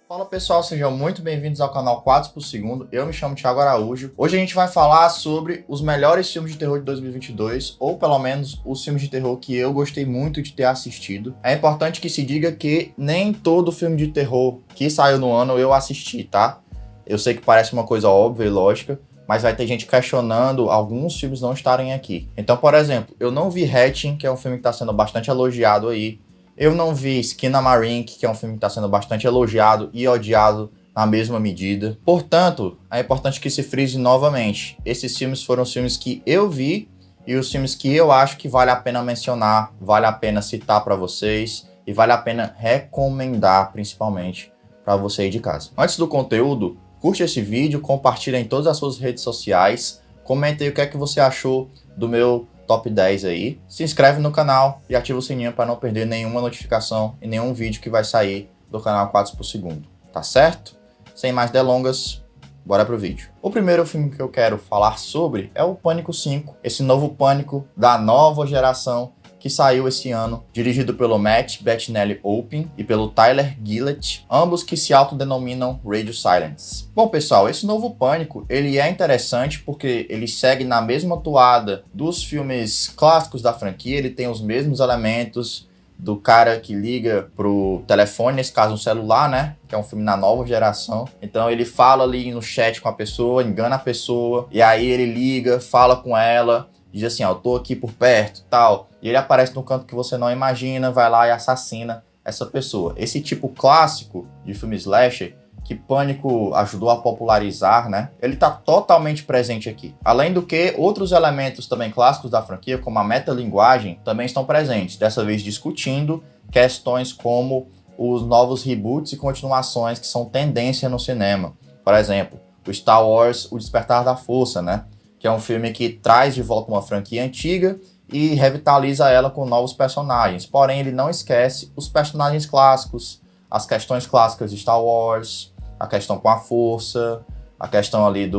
Fala pessoal, sejam muito bem-vindos ao canal 4 por segundo. Eu me chamo Thiago Araújo. Hoje a gente vai falar sobre os melhores filmes de terror de 2022, ou pelo menos os filmes de terror que eu gostei muito de ter assistido. É importante que se diga que nem todo filme de terror que saiu no ano eu assisti, tá? Eu sei que parece uma coisa óbvia e lógica, mas vai ter gente questionando alguns filmes não estarem aqui. Então, por exemplo, eu não vi Hatching, que é um filme que está sendo bastante elogiado aí. Eu não vi Skinamarink, que é um filme que está sendo bastante elogiado e odiado na mesma medida. Portanto, é importante que se frise novamente. Esses filmes foram os filmes que eu vi e os filmes que eu acho que vale a pena mencionar, vale a pena citar para vocês e vale a pena recomendar, principalmente, para você aí de casa. Antes do conteúdo, curte esse vídeo, compartilha em todas as suas redes sociais, comenta aí o que é que você achou do meu top 10 aí, se inscreve no canal e ativa o sininho para não perder nenhuma notificação e nenhum vídeo que vai sair do canal 4 por segundo, tá certo? Sem mais delongas, bora pro vídeo. O primeiro filme que eu quero falar sobre é o Pânico 5, esse novo Pânico da nova geração que saiu esse ano, dirigido pelo Matt Bettinelli-Olpin e pelo Tyler Gillett, ambos que se autodenominam Radio Silence. Bom, pessoal, esse novo Pânico, ele é interessante porque ele segue na mesma toada dos filmes clássicos da franquia, ele tem os mesmos elementos do cara que liga pro telefone, nesse caso um celular, né? Que é um filme na nova geração. Então ele fala ali no chat com a pessoa, engana a pessoa, e aí ele liga, fala com ela, diz assim, ó, eu tô aqui por perto, tal. E ele aparece num canto que você não imagina, vai lá e assassina essa pessoa. Esse tipo clássico de filme slasher, que Pânico ajudou a popularizar, né? Ele tá totalmente presente aqui. Além do que, outros elementos também clássicos da franquia, como a metalinguagem, também estão presentes. Dessa vez discutindo questões como os novos reboots e continuações que são tendência no cinema. Por exemplo, o Star Wars, O Despertar da Força, né? Que é um filme que traz de volta uma franquia antiga e revitaliza ela com novos personagens. Porém, ele não esquece os personagens clássicos, as questões clássicas de Star Wars, a questão com a Força, a questão ali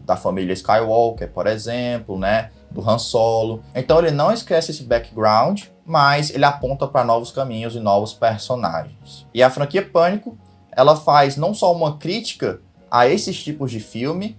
da família Skywalker, por exemplo, né? Do Han Solo. Então ele não esquece esse background, mas ele aponta para novos caminhos e novos personagens. E a franquia Pânico, ela faz não só uma crítica a esses tipos de filme,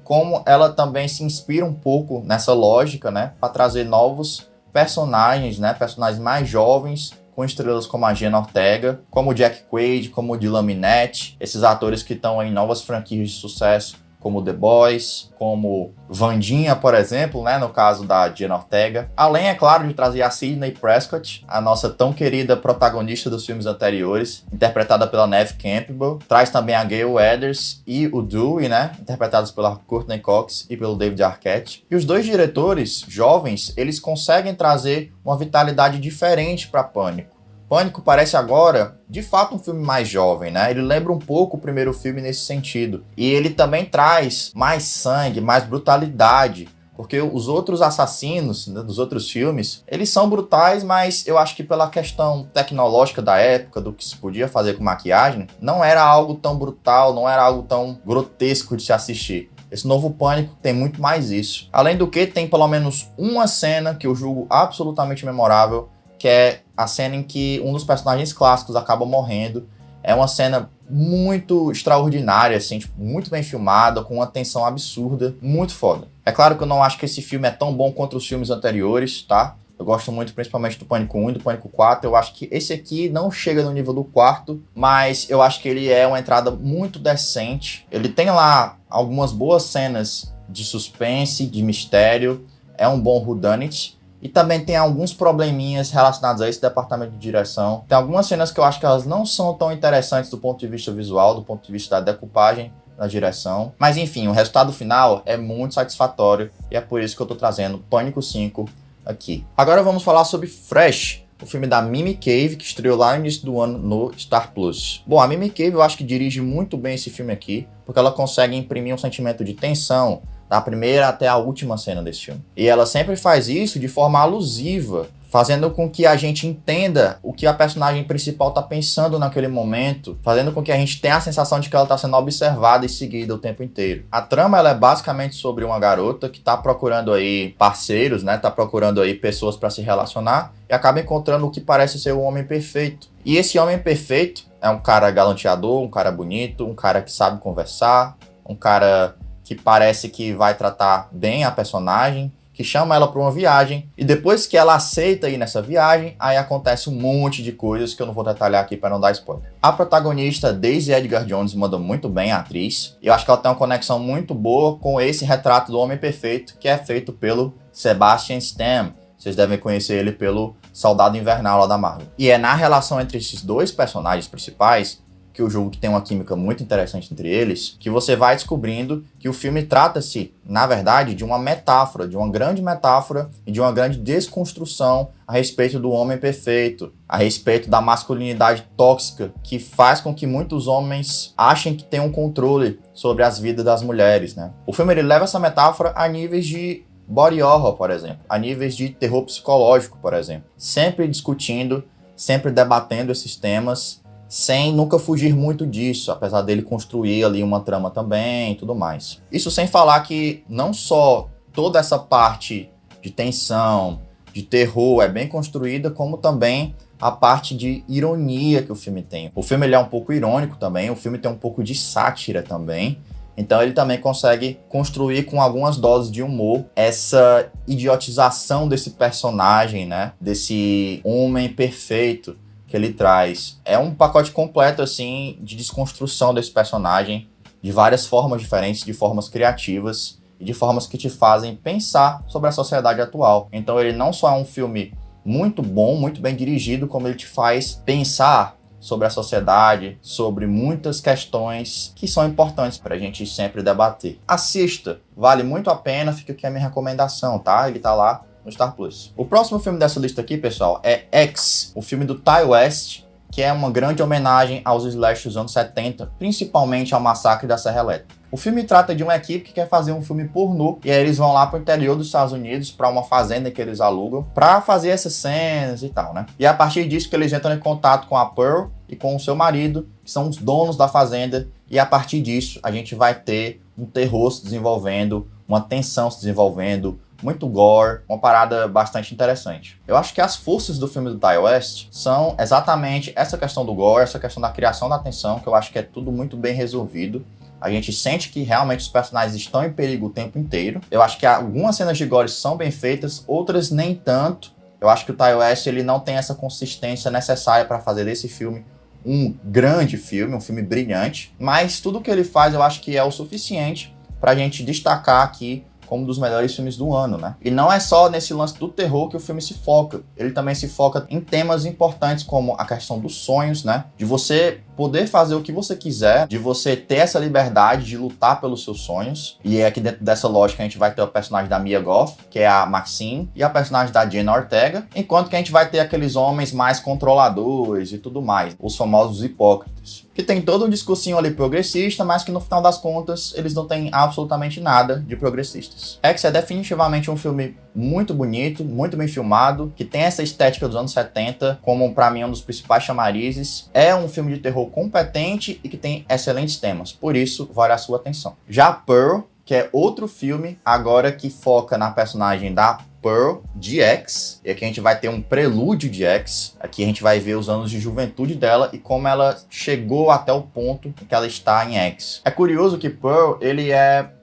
como ela também se inspira um pouco nessa lógica, né, para trazer novos personagens, né, personagens mais jovens, com estrelas como a Jenna Ortega, como o Jack Quaid, como o Dylan Minnette, esses atores que estão em novas franquias de sucesso, como The Boys, como Wandinha, por exemplo, né, no caso da Jenna Ortega. Além, é claro, de trazer a Sidney Prescott, a nossa tão querida protagonista dos filmes anteriores, interpretada pela Neve Campbell. Traz também a Gale Weathers e o Dewey, né, interpretados pela Courtney Cox e pelo David Arquette. E os dois diretores, jovens, eles conseguem trazer uma vitalidade diferente para Pânico. Pânico parece agora, de fato, um filme mais jovem, né? Ele lembra um pouco o primeiro filme nesse sentido. E ele também traz mais sangue, mais brutalidade. Porque os outros assassinos, né, dos outros filmes, eles são brutais, mas eu acho que pela questão tecnológica da época, do que se podia fazer com maquiagem, não era algo tão brutal, não era algo tão grotesco de se assistir. Esse novo Pânico tem muito mais isso. Além do que, tem pelo menos uma cena que eu julgo absolutamente memorável, que é a cena em que um dos personagens clássicos acaba morrendo. É uma cena muito extraordinária, assim, tipo, muito bem filmada, com uma tensão absurda, muito foda. É claro que eu não acho que esse filme é tão bom quanto os filmes anteriores, tá? Eu gosto muito principalmente do Pânico 1 e do Pânico 4. Eu acho que esse aqui não chega no nível do quarto, mas eu acho que ele é uma entrada muito decente. Ele tem lá algumas boas cenas de suspense, de mistério, é um bom whodunit. E também tem alguns probleminhas relacionados a esse departamento de direção. Tem algumas cenas que eu acho que elas não são tão interessantes do ponto de vista visual, do ponto de vista da decupagem na direção. Mas enfim, o resultado final é muito satisfatório e é por isso que eu tô trazendo Pânico 5 aqui. Agora vamos falar sobre Fresh, o filme da Mimi Cave, que estreou lá no início do ano no Star Plus. Bom, a Mimi Cave eu acho que dirige muito bem esse filme aqui, porque ela consegue imprimir um sentimento de tensão, da primeira até a última cena desse filme. E ela sempre faz isso de forma alusiva, fazendo com que a gente entenda o que a personagem principal tá pensando naquele momento, fazendo com que a gente tenha a sensação de que ela tá sendo observada e seguida o tempo inteiro. A trama, ela é basicamente sobre uma garota que tá procurando aí parceiros, né? Tá procurando aí pessoas para se relacionar e acaba encontrando o que parece ser um homem perfeito. E esse homem perfeito é um cara galanteador, um cara bonito, um cara que sabe conversar, um cara que parece que vai tratar bem a personagem, que chama ela para uma viagem, e depois que ela aceita ir nessa viagem, aí acontece um monte de coisas que eu não vou detalhar aqui para não dar spoiler. A protagonista, Daisy Edgar Jones, manda muito bem, a atriz, e eu acho que ela tem uma conexão muito boa com esse retrato do homem perfeito, que é feito pelo Sebastian Stan. Vocês devem conhecer ele pelo Soldado Invernal lá da Marvel. E é na relação entre esses dois personagens principais, que eu julgo que tem uma química muito interessante entre eles, que você vai descobrindo que o filme trata-se, na verdade, de uma metáfora, de uma grande metáfora e de uma grande desconstrução a respeito do homem perfeito, a respeito da masculinidade tóxica, que faz com que muitos homens achem que têm um controle sobre as vidas das mulheres, né? O filme ele leva essa metáfora a níveis de body horror, por exemplo, a níveis de terror psicológico, por exemplo, sempre discutindo, sempre debatendo esses temas, sem nunca fugir muito disso, apesar dele construir ali uma trama também e tudo mais. Isso sem falar que não só toda essa parte de tensão, de terror é bem construída, como também a parte de ironia que o filme tem. O filme ele é um pouco irônico também, o filme tem um pouco de sátira também, então ele também consegue construir com algumas doses de humor essa idiotização desse personagem, né? Desse homem perfeito que ele traz. É um pacote completo, assim, de desconstrução desse personagem, de várias formas diferentes, de formas criativas e de formas que te fazem pensar sobre a sociedade atual. Então ele não só é um filme muito bom, muito bem dirigido, como ele te faz pensar sobre a sociedade, sobre muitas questões que são importantes pra gente sempre debater. Assista, vale muito a pena, fica aqui a minha recomendação, tá? Ele tá lá no Star Plus. O próximo filme dessa lista aqui, pessoal, é X, o filme do Ty West, que é uma grande homenagem aos slashes dos anos 70, principalmente ao Massacre da Serra Elétrica. O filme trata de uma equipe que quer fazer um filme pornô, e aí eles vão lá pro interior dos Estados Unidos, para uma fazenda que eles alugam, para fazer essas cenas e tal, né? E a partir disso que eles entram em contato com a Pearl e com o seu marido, que são os donos da fazenda, e a partir disso a gente vai ter um terror se desenvolvendo, uma tensão se desenvolvendo, muito gore, uma parada bastante interessante. Eu acho que as forças do filme do Ty West são exatamente essa questão do gore, essa questão da criação da tensão, que eu acho que é tudo muito bem resolvido. A gente sente que realmente os personagens estão em perigo o tempo inteiro. Eu acho que algumas cenas de gore são bem feitas, outras nem tanto. Eu acho que o Ty West ele não tem essa consistência necessária para fazer desse filme um grande filme, um filme brilhante. Mas tudo que ele faz eu acho que é o suficiente para a gente destacar aqui como um dos melhores filmes do ano, né? E não é só nesse lance do terror que o filme se foca. Ele também se foca em temas importantes como a questão dos sonhos, né? De você poder fazer o que você quiser, de você ter essa liberdade de lutar pelos seus sonhos. E aqui dentro dessa lógica a gente vai ter o personagem da Mia Goth, que é a Maxine, e a personagem da Jenna Ortega, enquanto que a gente vai ter aqueles homens mais controladores e tudo mais, os famosos hipócritas, que tem todo um discursinho ali progressista, mas que no final das contas eles não têm absolutamente nada de progressistas. X é definitivamente um filme muito bonito, muito bem filmado, que tem essa estética dos anos 70 como pra mim um dos principais chamarizes. É um filme de terror competente e que tem excelentes temas, por isso vale a sua atenção. Já Pearl, que é outro filme agora que foca na personagem da Pearl de X, e aqui a gente vai ter um prelúdio de X, aqui a gente vai ver os anos de juventude dela e como ela chegou até o ponto em que ela está em X. É curioso que Pearl,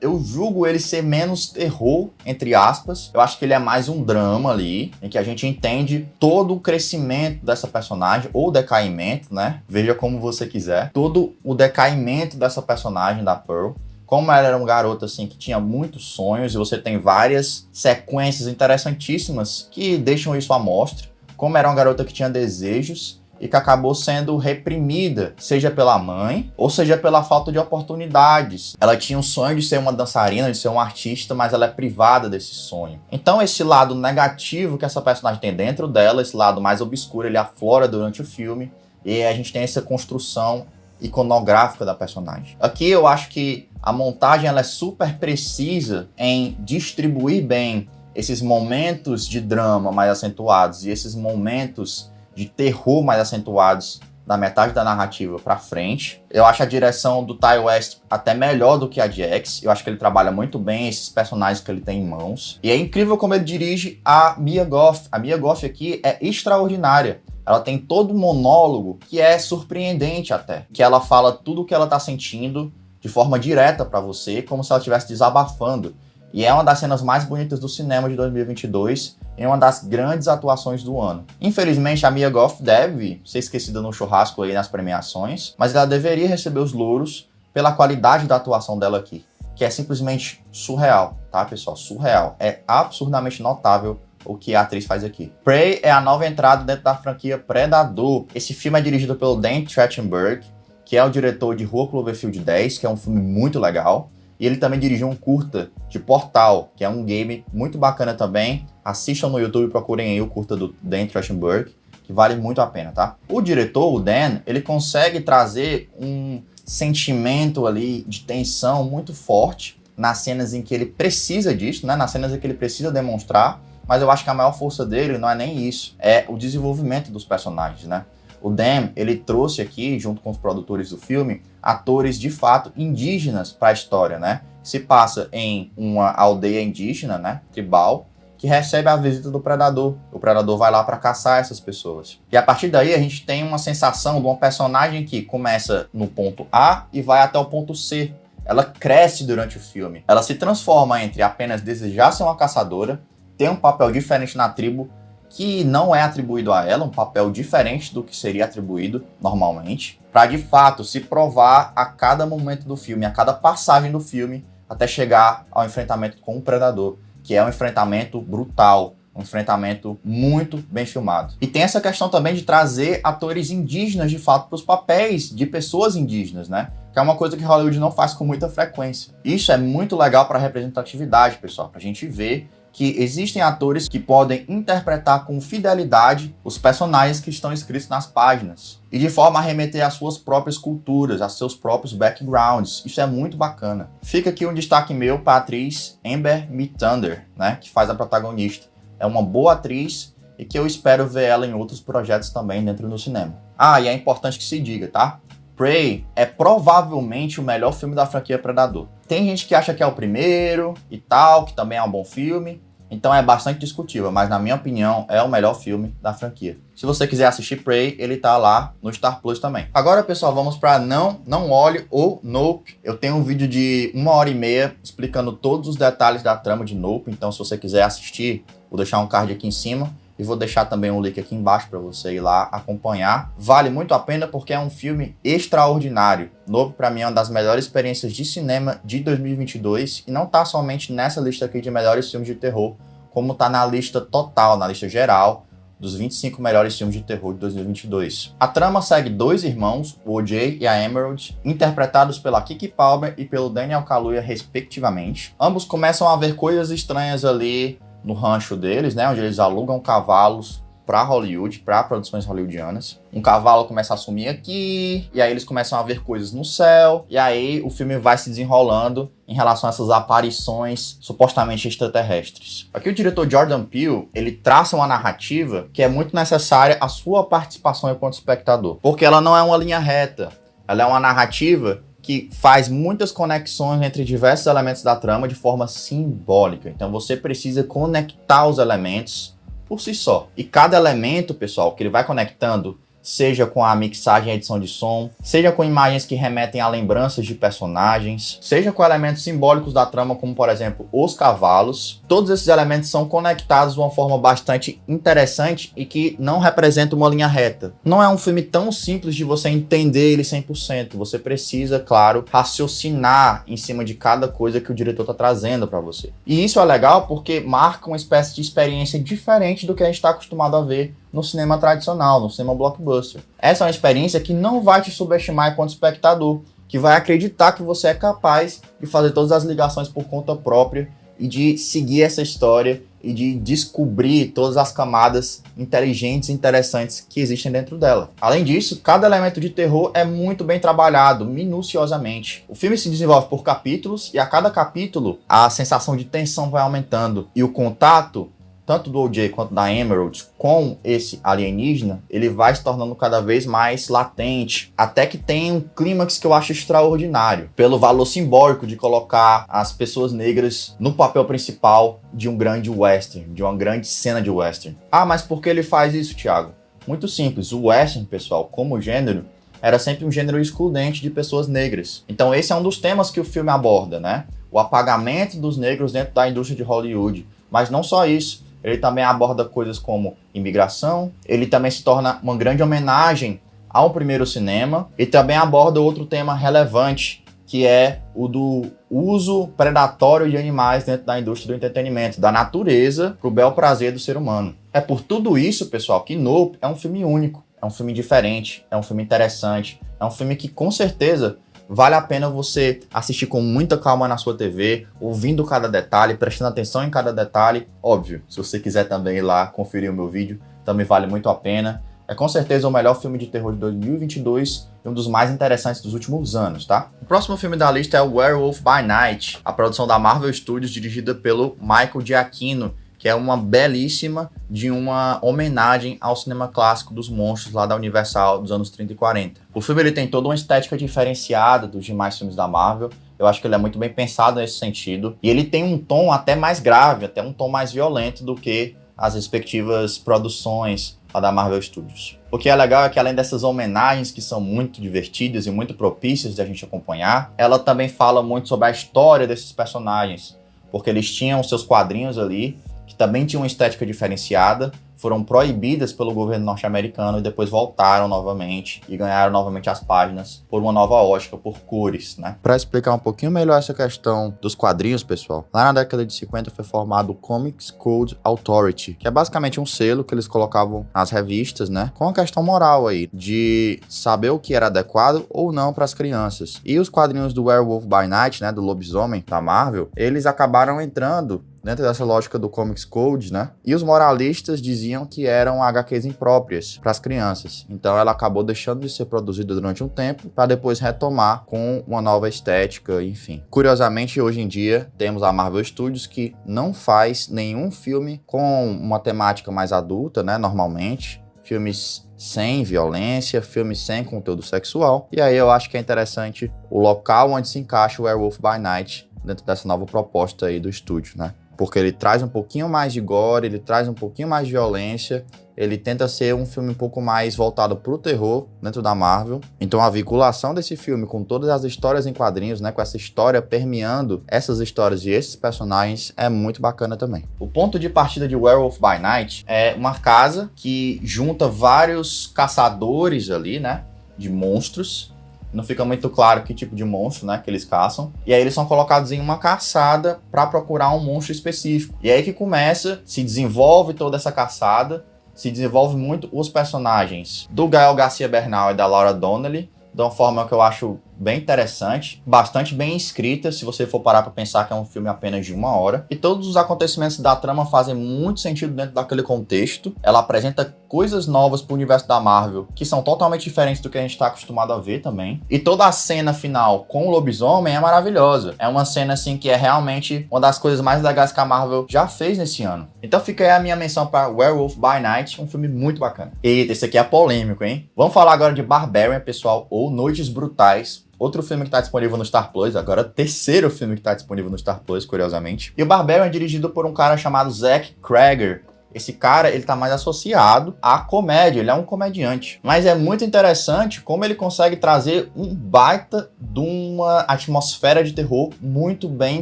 eu julgo ele ser menos terror, entre aspas, eu acho que ele é mais um drama ali, em que a gente entende todo o crescimento dessa personagem, ou decaimento, né, veja como você quiser, todo o decaimento dessa personagem da Pearl, como ela era uma garota assim que tinha muitos sonhos, e você tem várias sequências interessantíssimas que deixam isso à mostra, como era uma garota que tinha desejos e que acabou sendo reprimida, seja pela mãe ou seja pela falta de oportunidades. Ela tinha um sonho de ser uma dançarina, de ser uma artista, mas ela é privada desse sonho. Então esse lado negativo que essa personagem tem dentro dela, esse lado mais obscuro, ele aflora durante o filme, e a gente tem essa construção iconográfica da personagem. Aqui eu acho que a montagem ela é super precisa em distribuir bem esses momentos de drama mais acentuados e esses momentos de terror mais acentuados da metade da narrativa pra frente. Eu acho a direção do Ti West até melhor do que a de X. Eu acho que ele trabalha muito bem esses personagens que ele tem em mãos. E é incrível como ele dirige a Mia Goth. A Mia Goth aqui é extraordinária. Ela tem todo um monólogo que é surpreendente até. Que ela fala tudo o que ela tá sentindo de forma direta pra você, como se ela estivesse desabafando. E é uma das cenas mais bonitas do cinema de 2022 e uma das grandes atuações do ano. Infelizmente, a Mia Goth deve ser esquecida no churrasco aí nas premiações, mas ela deveria receber os louros pela qualidade da atuação dela aqui, que é simplesmente surreal, tá, pessoal? Surreal. É absurdamente notável o que a atriz faz aqui. Prey é a nova entrada dentro da franquia Predador. Esse filme é dirigido pelo Dan Trachtenberg, que é o diretor de Rua Cloverfield 10, que é um filme muito legal. E ele também dirigiu um curta de Portal, que é um game muito bacana também. Assistam no YouTube, procurem aí o curta do Dan Trachtenberg, que vale muito a pena, tá? O diretor, o Dan, ele consegue trazer um sentimento ali de tensão muito forte nas cenas em que ele precisa disso, né? Nas cenas em que ele precisa demonstrar, mas eu acho que a maior força dele não é nem isso, é o desenvolvimento dos personagens, né? O Dan, ele trouxe aqui, junto com os produtores do filme, atores de fato indígenas para a história, né? Se passa em uma aldeia indígena, né, tribal, que recebe a visita do predador. O predador vai lá para caçar essas pessoas. E a partir daí a gente tem uma sensação de uma personagem que começa no ponto A e vai até o ponto C. Ela cresce durante o filme. Ela se transforma entre apenas desejar ser uma caçadora, ter um papel diferente na tribo, que não é atribuído a ela, um papel diferente do que seria atribuído normalmente, para de fato se provar a cada momento do filme, a cada passagem do filme, até chegar ao enfrentamento com o predador, que é um enfrentamento brutal, um enfrentamento muito bem filmado. E tem essa questão também de trazer atores indígenas de fato para os papéis de pessoas indígenas, né? Que é uma coisa que Hollywood não faz com muita frequência. Isso é muito legal para a representatividade, pessoal, para a gente ver que existem atores que podem interpretar com fidelidade os personagens que estão escritos nas páginas e de forma a remeter às suas próprias culturas, a seus próprios backgrounds. Isso é muito bacana. Fica aqui um destaque meu para a atriz Amber Midthunder, né, que faz a protagonista. É uma boa atriz e que eu espero ver ela em outros projetos também dentro do cinema. Ah, e é importante que se diga, tá? Prey é provavelmente o melhor filme da franquia Predador. Tem gente que acha que é o primeiro e tal, que também é um bom filme, então é bastante discutível, mas na minha opinião é o melhor filme da franquia. Se você quiser assistir Prey, ele tá lá no Star Plus também. Agora, pessoal, vamos para Não Olhe ou Nope. Eu tenho um vídeo de 1h30 explicando todos os detalhes da trama de Nope, então se você quiser assistir, vou deixar um card aqui em cima. E vou deixar também um link aqui embaixo para você ir lá acompanhar. Vale muito a pena porque é um filme extraordinário. Nope, para mim, é uma das melhores experiências de cinema de 2022. E não tá somente nessa lista aqui de melhores filmes de terror, como tá na lista total, na lista geral, dos 25 melhores filmes de terror de 2022. A trama segue dois irmãos, o O.J. e a Emerald, interpretados pela Keke Palmer e pelo Daniel Kaluuya, respectivamente. Ambos começam a ver coisas estranhas ali no rancho deles, né, onde eles alugam cavalos para Hollywood, para produções hollywoodianas. Um cavalo começa a sumir aqui, e aí eles começam a ver coisas no céu, e aí o filme vai se desenrolando em relação a essas aparições supostamente extraterrestres. Aqui o diretor Jordan Peele, ele traça uma narrativa que é muito necessária a sua participação enquanto espectador, porque ela não é uma linha reta, ela é uma narrativa que faz muitas conexões entre diversos elementos da trama de forma simbólica. Então você precisa conectar os elementos por si só. E cada elemento, pessoal, que ele vai conectando, seja com a mixagem e edição de som, seja com imagens que remetem a lembranças de personagens, seja com elementos simbólicos da trama, como por exemplo os cavalos, todos esses elementos são conectados de uma forma bastante interessante e que não representa uma linha reta. Não é um filme tão simples de você entender ele 100%, você precisa, claro, raciocinar em cima de cada coisa que o diretor está trazendo para você. E isso é legal porque marca uma espécie de experiência diferente do que a gente está acostumado a ver no cinema tradicional, no cinema blockbuster. Essa é uma experiência que não vai te subestimar enquanto espectador, que vai acreditar que você é capaz de fazer todas as ligações por conta própria e de seguir essa história e de descobrir todas as camadas inteligentes e interessantes que existem dentro dela. Além disso, cada elemento de terror é muito bem trabalhado, minuciosamente. O filme se desenvolve por capítulos e a cada capítulo a sensação de tensão vai aumentando e o contato tanto do O.J. quanto da Emerald com esse alienígena, ele vai se tornando cada vez mais latente, até que tem um clímax que eu acho extraordinário, pelo valor simbólico de colocar as pessoas negras no papel principal de um grande western, de uma grande cena de western. Ah, mas por que ele faz isso, Thiago? Muito simples, o western, pessoal, como gênero, era sempre um gênero excludente de pessoas negras. Então esse é um dos temas que o filme aborda, né? O apagamento dos negros dentro da indústria de Hollywood. Mas não só isso. Ele também aborda coisas como imigração, ele também se torna uma grande homenagem ao primeiro cinema e também aborda outro tema relevante, que é o do uso predatório de animais dentro da indústria do entretenimento, da natureza para o bel prazer do ser humano. É por tudo isso, pessoal, que Nope é um filme único, é um filme diferente, é um filme interessante, é um filme que com certeza vale a pena você assistir com muita calma na sua TV, ouvindo cada detalhe, prestando atenção em cada detalhe. Óbvio, se você quiser também ir lá conferir o meu vídeo, também vale muito a pena. É com certeza o melhor filme de terror de 2022 e um dos mais interessantes dos últimos anos, tá? O próximo filme da lista é o Werewolf by Night, a produção da Marvel Studios dirigida pelo Michael Giacchino, que é uma belíssima de uma homenagem ao cinema clássico dos monstros lá da Universal dos anos 30 e 40. O filme ele tem toda uma estética diferenciada dos demais filmes da Marvel. Eu acho que ele é muito bem pensado nesse sentido. E ele tem um tom até mais grave, até um tom mais violento do que as respectivas produções lá da Marvel Studios. O que é legal é que além dessas homenagens que são muito divertidas e muito propícias de a gente acompanhar, ela também fala muito sobre a história desses personagens, porque eles tinham seus quadrinhos ali, que também tinham uma estética diferenciada, foram proibidas pelo governo norte-americano e depois voltaram novamente e ganharam novamente as páginas por uma nova ótica, por cores, né? Para explicar um pouquinho melhor essa questão dos quadrinhos, pessoal, lá na década de 50 foi formado o Comics Code Authority, que é basicamente um selo que eles colocavam nas revistas, né? Com a questão moral aí, de saber o que era adequado ou não para as crianças. E os quadrinhos do Werewolf by Night, né, do lobisomem da Marvel, eles acabaram entrando dentro dessa lógica do Comics Code, né? E os moralistas diziam que eram HQs impróprias para as crianças. Então ela acabou deixando de ser produzida durante um tempo para depois retomar com uma nova estética, enfim. Curiosamente, hoje em dia, temos a Marvel Studios que não faz nenhum filme com uma temática mais adulta, né? Normalmente. Filmes sem violência, filmes sem conteúdo sexual. E aí eu acho que é interessante o local onde se encaixa o Werewolf by Night dentro dessa nova proposta aí do estúdio, né? Porque ele traz um pouquinho mais de gore, ele traz um pouquinho mais de violência, ele tenta ser um filme um pouco mais voltado pro terror dentro da Marvel. Então a vinculação desse filme com todas as histórias em quadrinhos, né, com essa história permeando essas histórias e esses personagens é muito bacana também. O ponto de partida de Werewolf by Night é uma casa que junta vários caçadores ali, né, de monstros. Não fica muito claro que tipo de monstro, né, que eles caçam. E aí eles são colocados em uma caçada para procurar um monstro específico. E aí que começa, se desenvolve toda essa caçada, se desenvolve muito os personagens do Gael Garcia Bernal e da Laura Donnelly, de uma forma que eu acho bem interessante, bastante bem escrita, se você for parar para pensar que é um filme apenas de 1 hora. E todos os acontecimentos da trama fazem muito sentido dentro daquele contexto. Ela apresenta coisas novas pro universo da Marvel, que são totalmente diferentes do que a gente tá acostumado a ver também. E toda a cena final com o lobisomem é maravilhosa. É uma cena, assim, que é realmente uma das coisas mais legais que a Marvel já fez nesse ano. Então fica aí a minha menção para Werewolf by Night, um filme muito bacana. Eita, esse aqui é polêmico, hein? Vamos falar agora de Barbarian, pessoal, ou Noites Brutais. Outro filme que está disponível no Star Plus, agora terceiro filme que está disponível no Star Plus, curiosamente. E o Barbarian é dirigido por um cara chamado Zach Cregger. Esse cara, ele tá mais associado à comédia, ele é um comediante. Mas é muito interessante como ele consegue trazer um baita de uma atmosfera de terror muito bem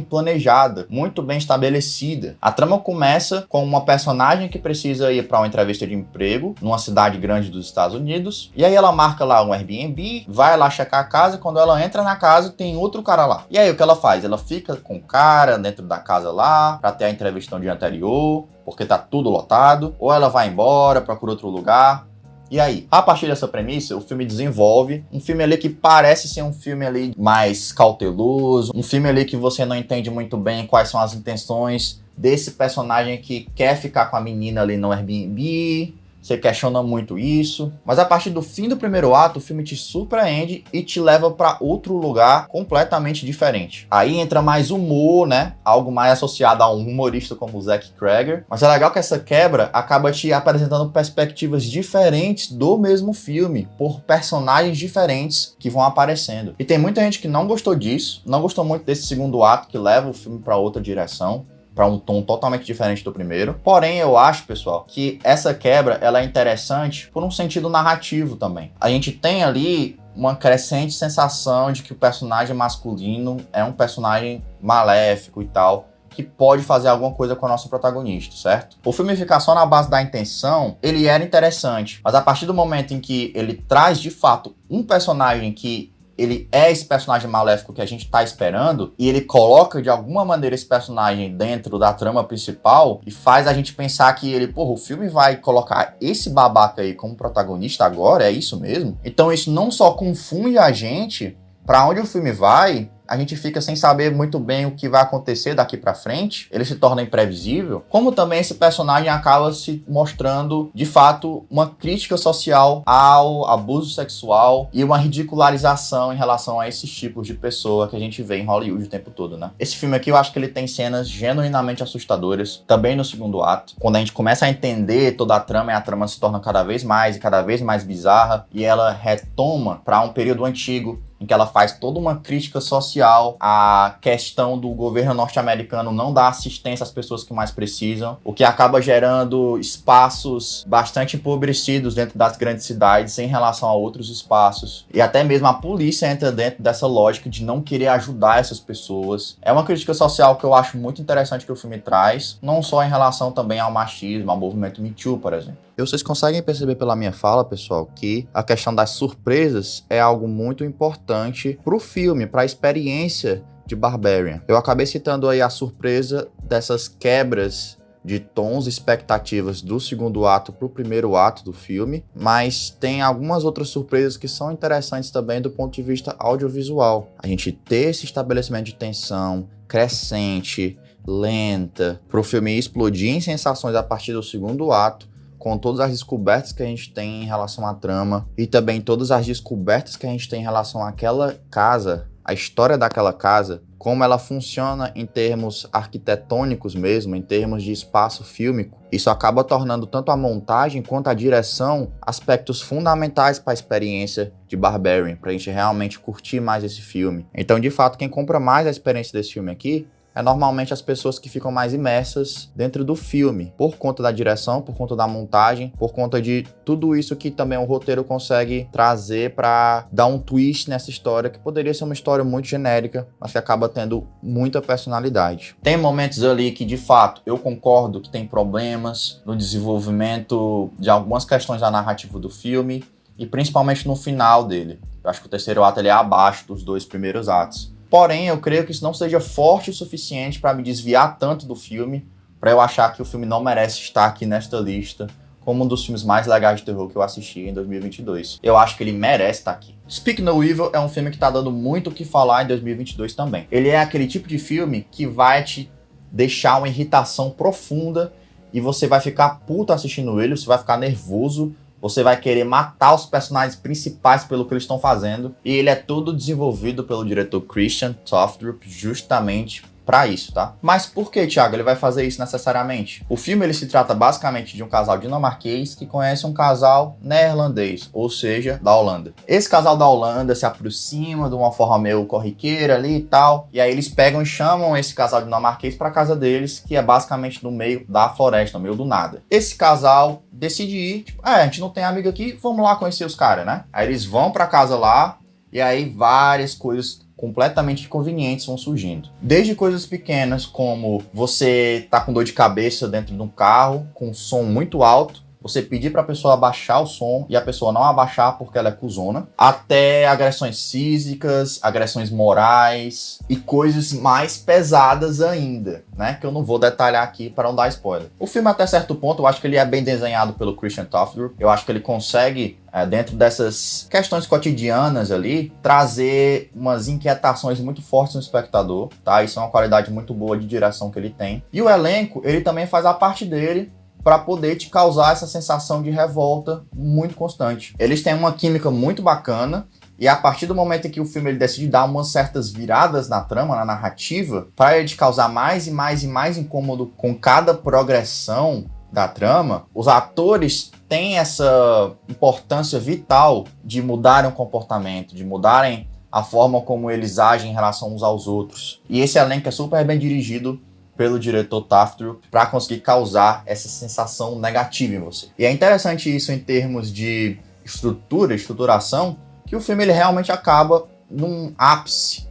planejada, muito bem estabelecida. A trama começa com uma personagem que precisa ir para uma entrevista de emprego numa cidade grande dos Estados Unidos. E aí ela marca lá um Airbnb, vai lá checar a casa, quando ela entra na casa tem outro cara lá. E aí o que ela faz? Ela fica com o cara dentro da casa lá, para ter a entrevista no dia anterior, porque tá tudo lotado, ou ela vai embora, procura outro lugar. E aí, a partir dessa premissa, o filme desenvolve um filme ali que parece ser um filme ali mais cauteloso, um filme ali que você não entende muito bem quais são as intenções desse personagem que quer ficar com a menina ali no Airbnb. Você questiona muito isso, mas a partir do fim do primeiro ato, o filme te surpreende e te leva para outro lugar completamente diferente. Aí entra mais humor, né? Algo mais associado a um humorista como o Zack Cregger. Mas é legal que essa quebra acaba te apresentando perspectivas diferentes do mesmo filme, por personagens diferentes que vão aparecendo. E tem muita gente que não gostou disso, não gostou muito desse segundo ato que leva o filme para outra direção, para um tom totalmente diferente do primeiro. Porém, eu acho, pessoal, que essa quebra ela é interessante por um sentido narrativo também. A gente tem ali uma crescente sensação de que o personagem masculino é um personagem maléfico e tal, que pode fazer alguma coisa com a nossa protagonista, certo? O filme ficar só na base da intenção, ele era interessante, mas a partir do momento em que ele traz, de fato, um personagem que ele é esse personagem maléfico que a gente tá esperando, e ele coloca de alguma maneira esse personagem dentro da trama principal e faz a gente pensar que ele, porra, o filme vai colocar esse babaca aí como protagonista agora, é isso mesmo? Então isso não só confunde a gente pra onde o filme vai, a gente fica sem saber muito bem o que vai acontecer daqui pra frente, ele se torna imprevisível, como também esse personagem acaba se mostrando, de fato, uma crítica social ao abuso sexual e uma ridicularização em relação a esses tipos de pessoa que a gente vê em Hollywood o tempo todo, né? Esse filme aqui, eu acho que ele tem cenas genuinamente assustadoras, também no segundo ato, quando a gente começa a entender toda a trama, e a trama se torna cada vez mais e cada vez mais bizarra, e ela retoma pra um período antigo, em que ela faz toda uma crítica social à questão do governo norte-americano não dar assistência às pessoas que mais precisam, o que acaba gerando espaços bastante empobrecidos dentro das grandes cidades em relação a outros espaços. E até mesmo a polícia entra dentro dessa lógica de não querer ajudar essas pessoas. É uma crítica social que eu acho muito interessante que o filme traz, não só em relação também ao machismo, ao movimento Me Too, por exemplo. E vocês conseguem perceber pela minha fala, pessoal, que a questão das surpresas é algo muito importante pro filme, pra experiência de Barbarian. Eu acabei citando aí a surpresa dessas quebras de tons e expectativas do segundo ato pro primeiro ato do filme, mas tem algumas outras surpresas que são interessantes também do ponto de vista audiovisual. A gente ter esse estabelecimento de tensão crescente, lenta, pro filme explodir em sensações a partir do segundo ato, com todas as descobertas que a gente tem em relação à trama e também todas as descobertas que a gente tem em relação àquela casa, a história daquela casa, como ela funciona em termos arquitetônicos mesmo, em termos de espaço fílmico. Isso acaba tornando tanto a montagem quanto a direção aspectos fundamentais para a experiência de Barbarian, para a gente realmente curtir mais esse filme. Então, de fato, quem compra mais a experiência desse filme aqui é normalmente as pessoas que ficam mais imersas dentro do filme, por conta da direção, por conta da montagem, por conta de tudo isso que também o roteiro consegue trazer para dar um twist nessa história, que poderia ser uma história muito genérica, mas que acaba tendo muita personalidade. Tem momentos ali que, de fato, eu concordo que tem problemas no desenvolvimento de algumas questões da narrativa do filme, e principalmente no final dele. Eu acho que o terceiro ato ele é abaixo dos dois primeiros atos. Porém, eu creio que isso não seja forte o suficiente para me desviar tanto do filme, para eu achar que o filme não merece estar aqui nesta lista como um dos filmes mais legais de terror que eu assisti em 2022. Eu acho que ele merece estar aqui. Speak No Evil é um filme que está dando muito o que falar em 2022 também. Ele é aquele tipo de filme que vai te deixar uma irritação profunda e você vai ficar puto assistindo ele, você vai ficar nervoso, você vai querer matar os personagens principais pelo que eles estão fazendo. E ele é todo desenvolvido pelo diretor Christian Tofdrup justamente pra isso, tá? Mas por que, Thiago, ele vai fazer isso necessariamente? O filme ele se trata basicamente de um casal dinamarquês que conhece um casal neerlandês, ou seja, da Holanda. Esse casal da Holanda se aproxima de uma forma meio corriqueira ali e tal, e aí eles pegam e chamam esse casal dinamarquês pra casa deles, que é basicamente no meio da floresta, no meio do nada. Esse casal decide ir, tipo, a gente não tem amigo aqui, vamos lá conhecer os caras, né? Aí eles vão pra casa lá, e aí várias coisas completamente inconvenientes vão surgindo. Desde coisas pequenas como você tá com dor de cabeça dentro de um carro, com um som muito alto, você pedir pra pessoa abaixar o som e a pessoa não abaixar porque ela é cuzona, até agressões físicas, agressões morais e coisas mais pesadas ainda, né? Que eu não vou detalhar aqui para não dar spoiler. O filme, até certo ponto, eu acho que ele é bem desenhado pelo Christian Toffer. Eu acho que ele consegue, dentro dessas questões cotidianas ali, trazer umas inquietações muito fortes no espectador, tá? Isso é uma qualidade muito boa de direção que ele tem. E o elenco, ele também faz a parte dele para poder te causar essa sensação de revolta muito constante. Eles têm uma química muito bacana, e a partir do momento em que o filme ele decide dar umas certas viradas na trama, na narrativa, para ele te causar mais e mais e mais incômodo com cada progressão da trama, os atores têm essa importância vital de mudarem o comportamento, de mudarem a forma como eles agem em relação uns aos outros. E esse elenco é super bem dirigido pelo diretor Tafter para conseguir causar essa sensação negativa em você. E é interessante isso em termos de estruturação, que o filme ele realmente acaba num ápice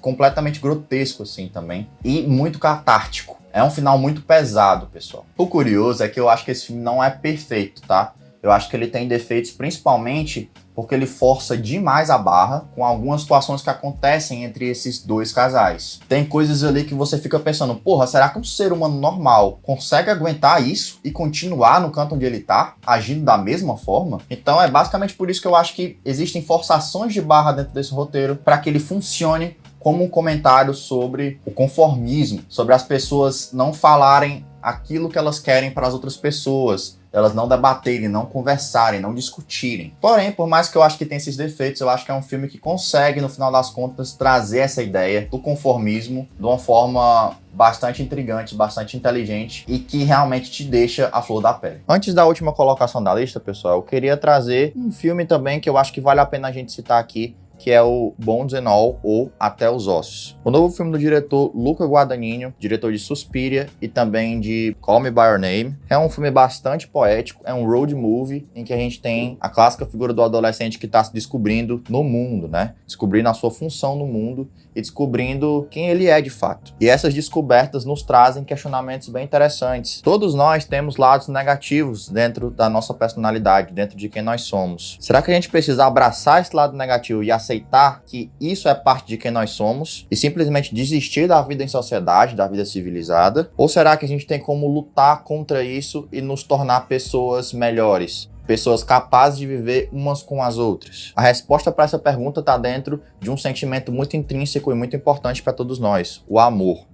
completamente grotesco assim também, e muito catártico. É um final muito pesado, pessoal. O curioso é que eu acho que esse filme não é perfeito, tá? Eu acho que ele tem defeitos principalmente porque ele força demais a barra com algumas situações que acontecem entre esses dois casais. Tem coisas ali que você fica pensando, porra, será que um ser humano normal consegue aguentar isso e continuar no canto onde ele tá, agindo da mesma forma? Então é basicamente por isso que eu acho que existem forçações de barra dentro desse roteiro para que ele funcione como um comentário sobre o conformismo, sobre as pessoas não falarem aquilo que elas querem para as outras pessoas, elas não debaterem, não conversarem, não discutirem. Porém, por mais que eu acho que tem esses defeitos, eu acho que é um filme que consegue, no final das contas, trazer essa ideia do conformismo de uma forma bastante intrigante, bastante inteligente e que realmente te deixa à flor da pele. Antes da última colocação da lista, pessoal, eu queria trazer um filme também que eu acho que vale a pena a gente citar aqui, que é o Bones and All, ou Até os Ossos. O novo filme do diretor Luca Guadagnino, diretor de Suspiria e também de Call Me By Your Name. É um filme bastante poético, é um road movie em que a gente tem a clássica figura do adolescente que está se descobrindo no mundo, né? Descobrindo a sua função no mundo e descobrindo quem ele é de fato. E essas descobertas nos trazem questionamentos bem interessantes. Todos nós temos lados negativos dentro da nossa personalidade, dentro de quem nós somos. Será que a gente precisa abraçar esse lado negativo e aceitar que isso é parte de quem nós somos e simplesmente desistir da vida em sociedade, da vida civilizada? Ou será que a gente tem como lutar contra isso e nos tornar pessoas melhores? Pessoas capazes de viver umas com as outras? A resposta para essa pergunta está dentro de um sentimento muito intrínseco e muito importante para todos nós: o amor.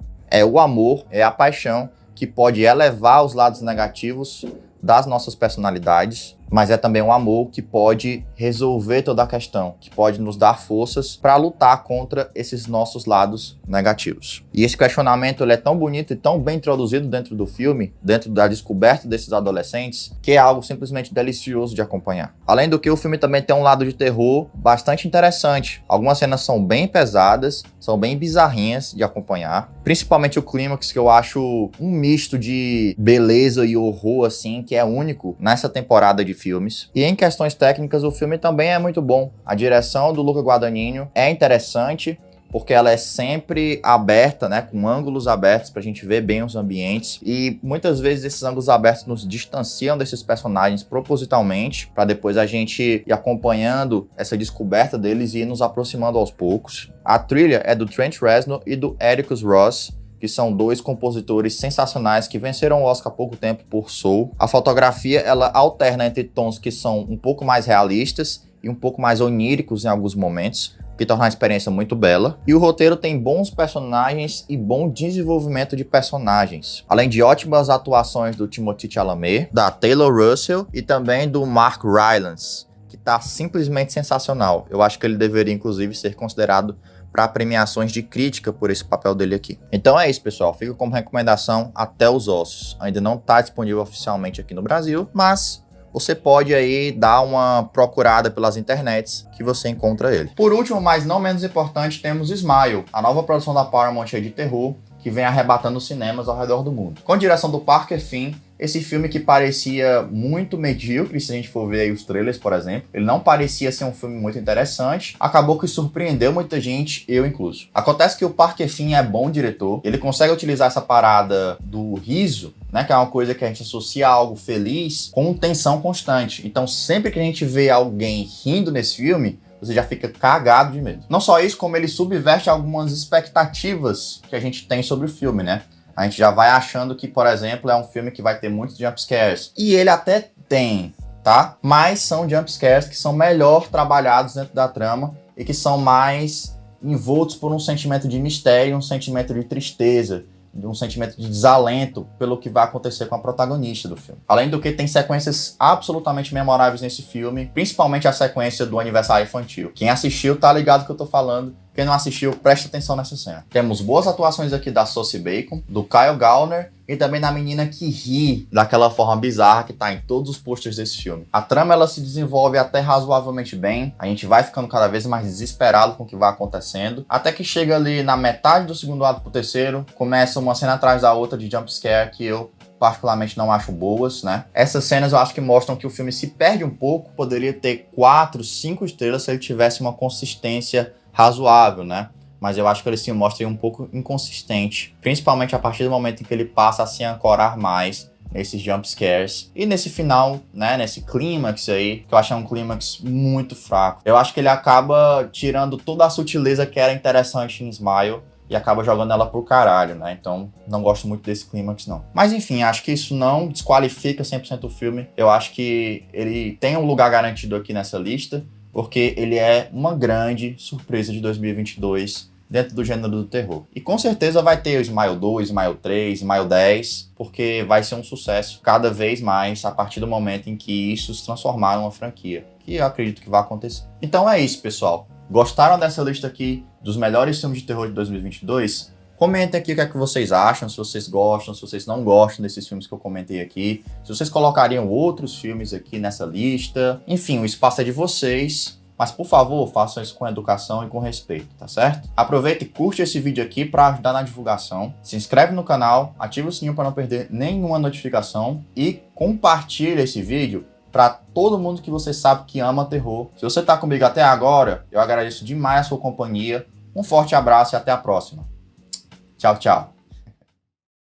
O amor, é a paixão que pode elevar os lados negativos das nossas personalidades, mas é também um amor que pode resolver toda a questão, que pode nos dar forças para lutar contra esses nossos lados negativos. E esse questionamento ele é tão bonito e tão bem introduzido dentro do filme, dentro da descoberta desses adolescentes, que é algo simplesmente delicioso de acompanhar. Além do que, o filme também tem um lado de terror bastante interessante. Algumas cenas são bem pesadas, são bem bizarrinhas de acompanhar, principalmente o clímax, que eu acho um misto de beleza e horror, assim, que é único nessa temporada de filmes. E em questões técnicas, o filme também é muito bom. A direção do Luca Guadagnino é interessante, porque ela é sempre aberta, né, com ângulos abertos pra gente ver bem os ambientes, e muitas vezes esses ângulos abertos nos distanciam desses personagens propositalmente, para depois a gente ir acompanhando essa descoberta deles e ir nos aproximando aos poucos. A trilha é do Trent Reznor e do Atticus Ross, que são dois compositores sensacionais que venceram o Oscar há pouco tempo por Soul. A fotografia, ela alterna entre tons que são um pouco mais realistas e um pouco mais oníricos em alguns momentos, que torna a experiência muito bela. E o roteiro tem bons personagens e bom desenvolvimento de personagens, além de ótimas atuações do Timothée Chalamet, da Taylor Russell e também do Mark Rylance, que tá simplesmente sensacional. Eu acho que ele deveria, inclusive, ser considerado para premiações de crítica por esse papel dele aqui. Então é isso, pessoal. Fica como recomendação Até os Ossos. Ainda não está disponível oficialmente aqui no Brasil, mas você pode aí dar uma procurada pelas internets que você encontra ele. Por último, mas não menos importante, temos Smile, a nova produção da Paramount de terror, que vem arrebatando os cinemas ao redor do mundo. Com direção do Parker Finn, Esse filme que parecia muito medíocre, se a gente for ver aí os trailers, por exemplo. Ele não parecia ser um filme muito interessante. Acabou que surpreendeu muita gente, eu incluso. Acontece que o Park Chan é bom diretor. Ele consegue utilizar essa parada do riso, né, que é uma coisa que a gente associa a algo feliz, com tensão constante. Então, sempre que a gente vê alguém rindo nesse filme, você já fica cagado de medo. Não só isso, como ele subverte algumas expectativas que a gente tem sobre o filme, né? A gente já vai achando que, por exemplo, é um filme que vai ter muitos jumpscares. E ele até tem, tá? Mas são jumpscares que são melhor trabalhados dentro da trama e que são mais envoltos por um sentimento de mistério, um sentimento de tristeza, um sentimento de desalento pelo que vai acontecer com a protagonista do filme. Além do que, tem sequências absolutamente memoráveis nesse filme, principalmente a sequência do aniversário infantil. Quem assistiu tá ligado do que eu tô falando. Quem não assistiu, presta atenção nessa cena. Temos boas atuações aqui da Saucy Bacon, do Kyle Gallner e também da menina que ri daquela forma bizarra que tá em todos os posters desse filme. A trama, ela se desenvolve até razoavelmente bem. A gente vai ficando cada vez mais desesperado com o que vai acontecendo. Até que chega ali na metade do segundo ato pro terceiro, começa uma cena atrás da outra de jumpscare que eu particularmente não acho boas, né? Essas cenas eu acho que mostram que o filme se perde um pouco, poderia ter 4, 5 estrelas se ele tivesse uma consistência razoável, né? Mas eu acho que ele se mostra um pouco inconsistente, principalmente a partir do momento em que ele passa a se ancorar mais nesses jumpscares. E nesse final, né, nesse clímax aí, que eu acho um clímax muito fraco. Eu acho que ele acaba tirando toda a sutileza que era interessante em Smile e acaba jogando ela pro caralho, né? Então, não gosto muito desse clímax, não. Mas enfim, acho que isso não desqualifica 100% o filme. Eu acho que ele tem um lugar garantido aqui nessa lista, porque ele é uma grande surpresa de 2022 dentro do gênero do terror. E com certeza vai ter o Smile 2, Smile 3, Smile 10, porque vai ser um sucesso cada vez mais a partir do momento em que isso se transformar numa franquia, que eu acredito que vai acontecer. Então é isso, pessoal. Gostaram dessa lista aqui dos melhores filmes de terror de 2022? Comentem aqui o que é que vocês acham, se vocês gostam, se vocês não gostam desses filmes que eu comentei aqui, se vocês colocariam outros filmes aqui nessa lista. Enfim, o espaço é de vocês, mas por favor, façam isso com educação e com respeito, tá certo? Aproveita e curte esse vídeo aqui para ajudar na divulgação, se inscreve no canal, ativa o sininho para não perder nenhuma notificação e compartilha esse vídeo para todo mundo que você sabe que ama terror. Se você tá comigo até agora, eu agradeço demais a sua companhia. Um forte abraço e até a próxima. Tchau, tchau.